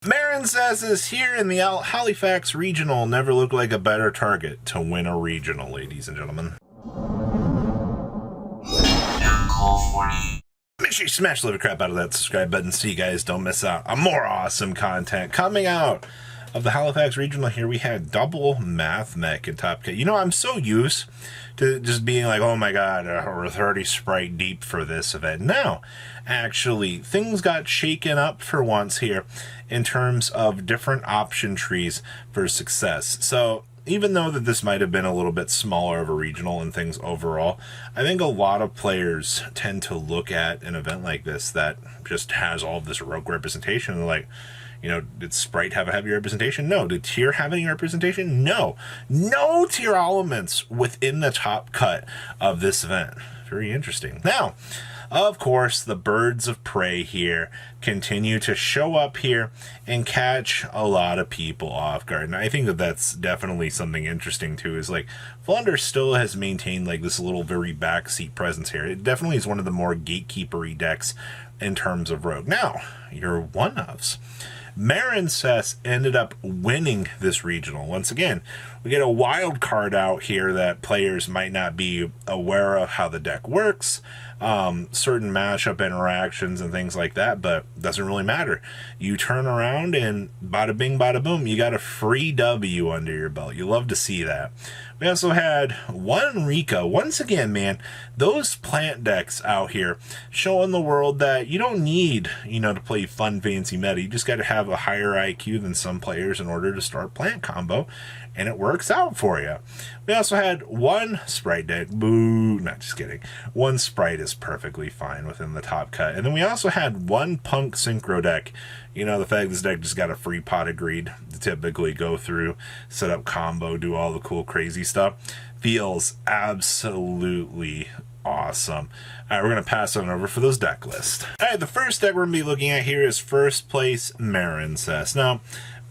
Marin says is here in the Halifax Regional. Never looked like a better target to win a regional, ladies and gentlemen. Make sure you smash the living crap out of that subscribe button so you guys don't miss out on more awesome content coming out of the Halifax Regional. Here we had double Math Mech in Top Cut. You know, I'm so used to just being like, oh my god, we're 30 Sprite deep for this event. No, actually, things got shaken up for once here in terms of different option trees for success. So even though that this might have been a little bit smaller of a regional and things overall, I think a lot of players tend to look at an event like this that just has all of this rogue representation and they're like, you know, did Sprite have a heavy representation? No. Did Tier have any representation? No. No Tier elements within the top cut of this event. Very interesting. Now, of course, the birds of prey here continue to show up here and catch a lot of people off guard. And I think that that's definitely something interesting too, is like Flunder still has maintained like this little very backseat presence here. It definitely is one of the more gatekeeper-y decks in terms of rogue. Now, your one-ofs. Marincess ended up winning this regional. Once again, we get a wild card out here that players might not be aware of how the deck works, certain mashup interactions and things like that, but doesn't really matter. You turn around and bada bing, bada boom, you got a free W under your belt. You love to see that. We also had one Rika. Once again, man, those plant decks out here showing the world that you don't need, you know, to play fun, fancy meta. You just got to have a higher IQ than some players in order to start plant combo, and it works out for you. We also had one Sprite deck. Boo, not just kidding. One Sprite is perfectly fine within the top cut. And then we also had one Punk Synchro deck. You know, the fact this deck just got a free pot agreed to typically go through, set up combo, do all the cool crazy stuff. Feels absolutely awesome. All right, we're going to pass on over for those deck lists. All right, the first deck we're going to be looking at here is first place Marincess. Now,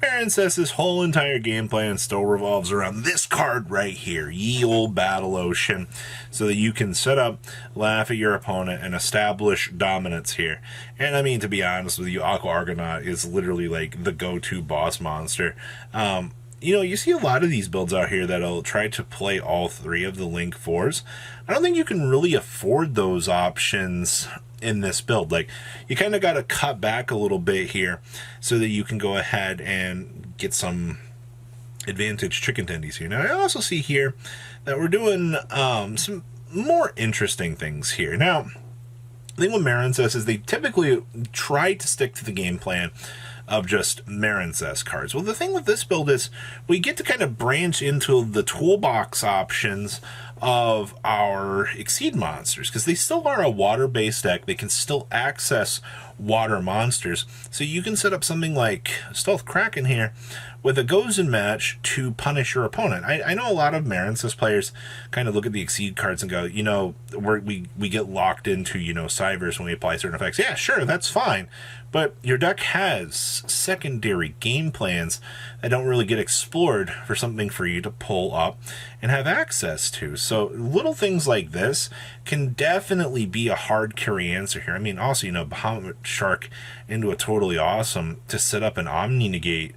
Marincess's whole entire game plan still revolves around this card right here, Ye Olde Battle Ocean, so that you can set up, laugh at your opponent, and establish dominance here. And I mean, to be honest with you, Aqua Argonaut is literally like the go-to boss monster. You know, you see a lot of these builds out here that'll try to play all three of the Link 4s. I don't think you can really afford those options in this build. Like, you kind of got to cut back a little bit here so that you can go ahead and get some advantage chicken tendies here. Now, I also see here that we're doing some more interesting things here. Now, the thing with Marincess is they typically try to stick to the game plan of just Marincess cards. Well, the thing with this build is we get to kind of branch into the toolbox options of our Exceed monsters, because they still are a water-based deck. They can still access water monsters. So you can set up something like Stealth Kraken here with a Gozen match to punish your opponent. I know a lot of Marincess players kind of look at the Exceed cards and go, you know, we get locked into, you know, Cybers when we apply certain effects. Yeah, sure, that's fine. But your deck has secondary game plans that don't really get explored for something for you to pull up and have access to. So little things like this can definitely be a hard carry answer here. I mean, also, you know, Bahamut Shark into a totally awesome to set up an Omni Negate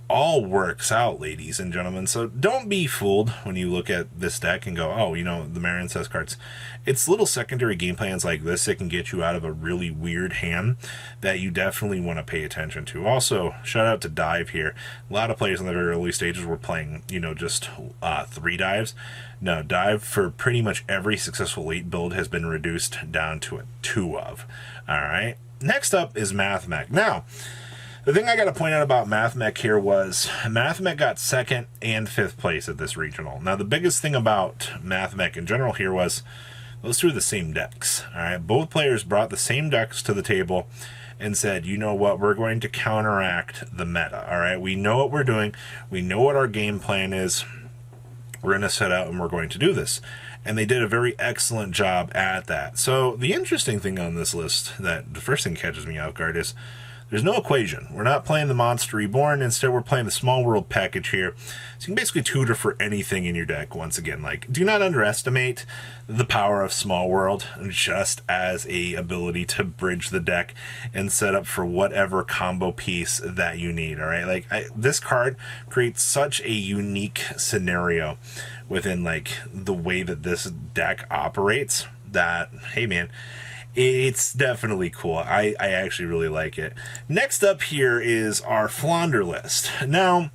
all works out, ladies and gentlemen. So don't be fooled when you look at this deck and go, oh, you know, the Marincess cards. It's little secondary game plans like this that can get you out of a really weird hand that you definitely want to pay attention to. Also, shout out to Dive here. A lot of players in the very early stages were playing, you know, just 3 dives. No, Dive for pretty much every successful late build has been reduced down to a 2 of. All right. Next up is Math Mech. Now, the thing I got to point out about Math Mech here was Math Mech got 2nd and 5th place at this regional. Now, the biggest thing about Math Mech in general here was those two are the same decks. All right, both players brought the same decks to the table and said, you know what, we're going to counteract the meta. All right, we know what we're doing. We know what our game plan is. We're going to set out and we're going to do this. And they did a very excellent job at that. So the interesting thing on this list, that the first thing catches me off guard, is There's no equation. We're not playing the Monster Reborn. Instead, we're playing the Small World package here. So you can basically tutor for anything in your deck. Once again, like, do not underestimate the power of Small World just as a ability to bridge the deck and set up for whatever combo piece that you need. All right, like this card creates such a unique scenario within like the way that this deck operates that, hey man, it's definitely cool. I actually really like it. Next up here is our Flounder list. Now,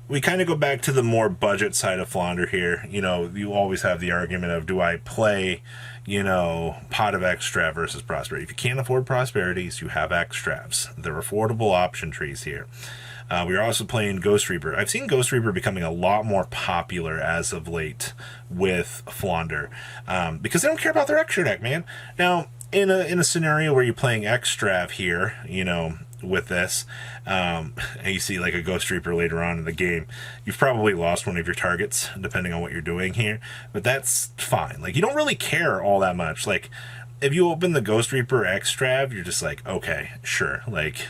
we kind of go back to the more budget side of Flounder here. You know, you always have the argument of, do I play, you know, Pot of Extra versus Prosperity? If you can't afford Prosperities, you have Extravs. They're affordable option trees here. We're also playing Ghost Reaper. I've seen Ghost Reaper becoming a lot more popular as of late with Flounder because they don't care about their extra deck, man. Now, in a scenario where you're playing Extrav here, you know, with this, and you see like a Ghost Reaper later on in the game, you've probably lost one of your targets, depending on what you're doing here. But that's fine. Like, you don't really care all that much. Like, if you open the Ghost Reaper Extrav, you're just like, okay, sure, like,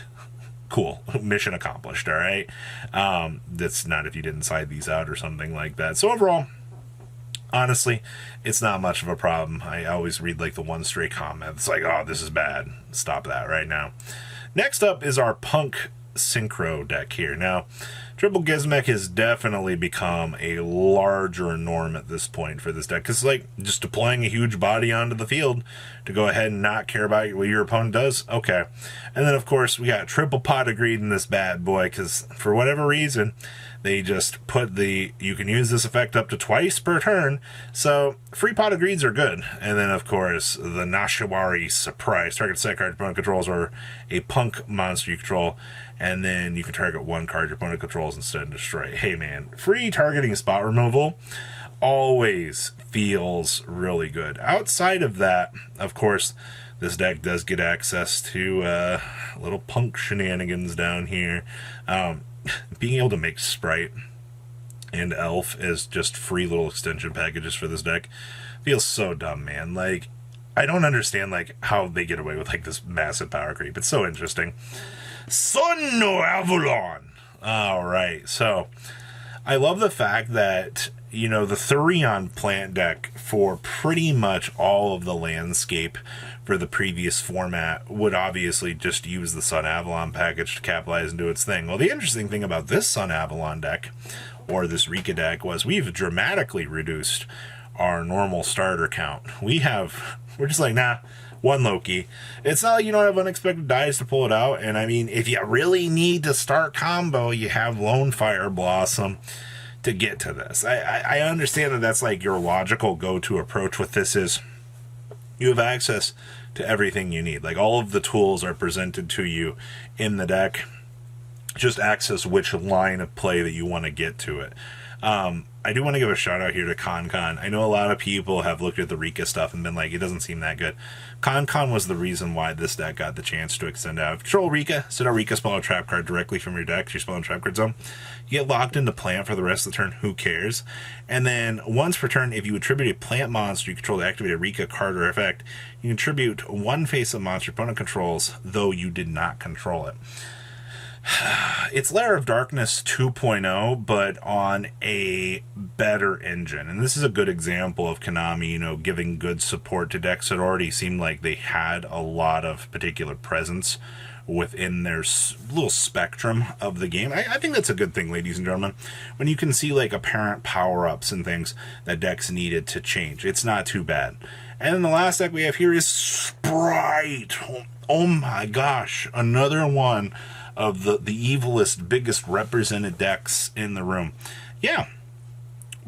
cool, mission accomplished, all right? That's not if you didn't side these out or something like that. So overall, honestly, it's not much of a problem. I always read like the one stray comment. It's like, oh, this is bad. Stop that right now. Next up is our Punk Synchro deck here. Now, Triple Gizmek has definitely become a larger norm at this point for this deck. Because, like, just deploying a huge body onto the field to go ahead and not care about what your opponent does. Okay. And then, of course, we got Triple Pot of Greed in this bad boy. Because, for whatever reason, they just put you can use this effect up to twice per turn. So, free Pot of Greeds are good. And then, of course, the Nashiwari Surprise. Target set card your opponent controls or a Punk monster you control. And then you can target one card your opponent controls instead and destroy. Hey, man, free targeting spot removal always feels really good. Outside of that, of course, this deck does get access to little Punk shenanigans down here. Being able to make Sprite and Elf as just free little extension packages for this deck feels so dumb, man. Like, I don't understand, like, how they get away with, like, this massive power creep. It's so interesting. Sun no Avalon! Alright, so I love the fact that, you know, the Thurion plant deck for pretty much all of the landscape for the previous format would obviously just use the Sun Avalon package to capitalize and do its thing. Well, the interesting thing about this Sun Avalon deck, or this Rika deck, was we've dramatically reduced our normal starter count. We're just like, nah, one Loki. It's not like you don't have unexpected dies to pull it out. And I mean, if you really need to start combo, you have Lone Fire Blossom to get to this. I understand that that's like your logical go-to approach with this is you have access to everything you need. Like, all of the tools are presented to you in the deck. Just access which line of play that you want to get to it. I do want to give a shout out here to ConCon. I know a lot of people have looked at the Rika stuff and been like, it doesn't seem that good. ConCon was the reason why this deck got the chance to extend out. If you control Rika, set a Rika spell a trap card directly from your deck to your spell and trap card zone. You get locked into plant for the rest of the turn, who cares? And then once per turn, if you attribute a plant monster you control to activate a Rika card or effect, you contribute one face-up monster your opponent controls, though you did not control it. It's Lair of Darkness 2.0, but on a better engine. And this is a good example of Konami, you know, giving good support to decks that already seemed like they had a lot of particular presence within their little spectrum of the game. I think that's a good thing, ladies and gentlemen. When you can see, like, apparent power-ups and things that decks needed to change. It's not too bad. And then the last deck we have here is Sprite. Oh my gosh. Another one of the evilest, biggest represented decks in the room. Yeah.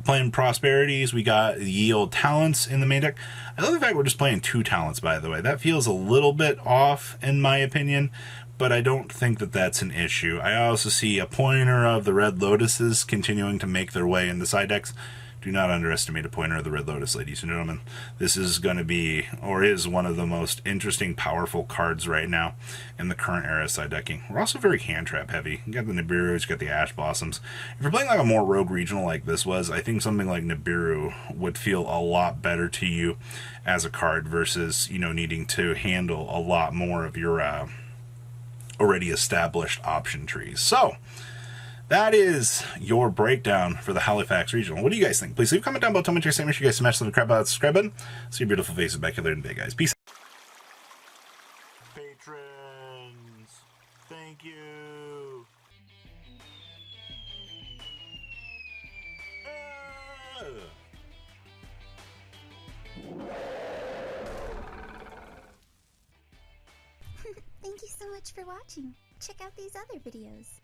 Playing Prosperities, we got the Yield Talents in the main deck. I love the fact we're just playing 2 Talents, by the way. That feels a little bit off, in my opinion, but I don't think that that's an issue. I also see a pointer of the Red Lotuses continuing to make their way into side decks. Do not underestimate a pointer of the Red Lotus, ladies and gentlemen. This is going to be, or is, one of the most interesting, powerful cards right now in the current era side decking. We're also very hand trap heavy. You got the Nibiru's, you got the Ash Blossoms. If you're playing like a more rogue regional like this was, I think something like Nibiru would feel a lot better to you as a card versus, you know, needing to handle a lot more of your already established option trees. So that is your breakdown for the Halifax Regional. What do you guys think? Please leave a comment down below. Tell me what you're saying. Make sure you guys smash the crap out of the subscribe button. See your beautiful faces back here today, guys. Peace. Patrons, thank you. Thank you so much for watching. Check out these other videos.